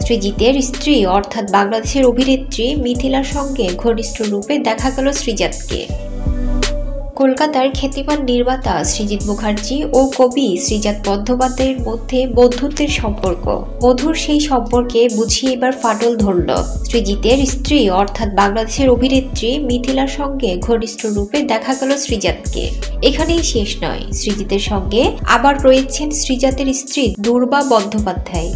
সৃজিতের স্ত্রী অর্থাৎ বাংলাদেশের অভিনেত্রী মিথিলার সঙ্গে ঘনিষ্ঠ রূপে দেখা গেল সৃজাতকে। কলকাতার খ্যাতিমান নির্মাতা সৃজিত মুখার্জি ও কবি শ্রীজাত বন্দ্যোপাধ্যায়ের মধ্যে বন্ধুত্বের সম্পর্ক। মধুর সেই সম্পর্কে বুঝিয়ে এবার ফাটল ধরল। সৃজিতের স্ত্রী অর্থাৎ বাংলাদেশের অভিনেত্রী মিথিলার সঙ্গে ঘনিষ্ঠ রূপে দেখা গেল সৃজাতকে। এখানেই শেষ নয়, সৃজিতের সঙ্গে আবার রয়েছেন সৃজাতের স্ত্রী দুর্বা বন্দ্যোপাধ্যায়।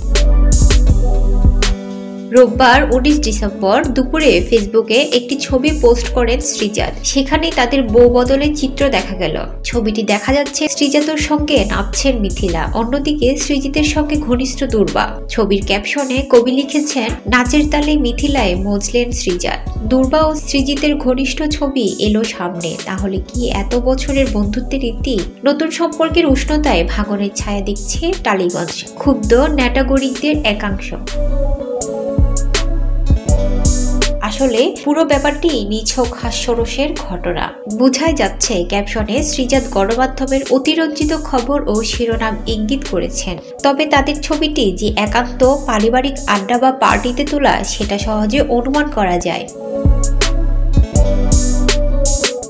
রোববার 19 ডিসেম্বর দুপুরে ফেসবুকে একটি ছবি পোস্ট করেন সৃজাত। সেখানে তাদের বউ বদলের চিত্র দেখা গেল। ছবিটি দেখা যাচ্ছে সৃজাতের সঙ্গে নাচছেন মিথিলা, অন্যদিকে সৃজিতের সঙ্গে ঘনিষ্ঠ দুর্বা। ছবির ক্যাপশনে কবি লিখেছেন, নাচের তালে মিথিলায় মজলেন সৃজাত। দুর্বা ও সৃজিতের ঘনিষ্ঠ ছবি এলো সামনে। তাহলে কি এত বছরের বন্ধুত্বের রীতি? নতুন সম্পর্কের উষ্ণতায় ভাঙনের ছায়া দেখছে টালিগঞ্জ। ক্ষুব্ধ নেটাগরিকদের একাংশ। আসলে পুরো ব্যাপারটি নিছক হাস্যরসের ঘটনা। বোঝাই যাচ্ছে ক্যাপশনে সৃজাত গণমাধ্যমের অতিরঞ্জিত খবর ও শিরোনাম ইঙ্গিত করেছেন। তবে তাদের ছবিটি যে একান্ত পারিবারিক আড্ডা বা পার্টিতে তোলা, সেটা সহজে অনুমান করা যায়।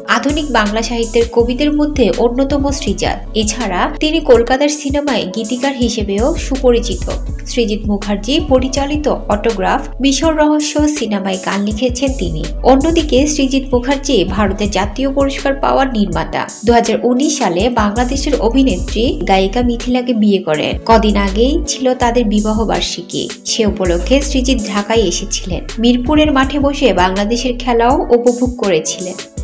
আধুনিক বাংলা সাহিত্যের কবিদের মধ্যে অন্যতম সৃজাত। এছাড়া তিনি কলকাতার সিনেমায় গীতিকার হিসেবেও সুপরিচিত। সৃজিত মুখার্জি পরিচালিত অটোগ্রাফ, মিশর রহস্য সিনেমায় গান লিখেছেন তিনি। অন্যদিকে সৃজিত মুখার্জি ভারতের জাতীয় পুরস্কার পাওয়া নির্মাতা। 2019 সালে বাংলাদেশের অভিনেত্রী গায়িকা মিথিলাকে বিয়ে করেন। কদিন আগেই ছিল তাদের বিবাহ বার্ষিকী। সে উপলক্ষে সৃজিত ঢাকায় এসেছিলেন। মিরপুরের মাঠে বসে বাংলাদেশের খেলাও উপভোগ করেছিলেন।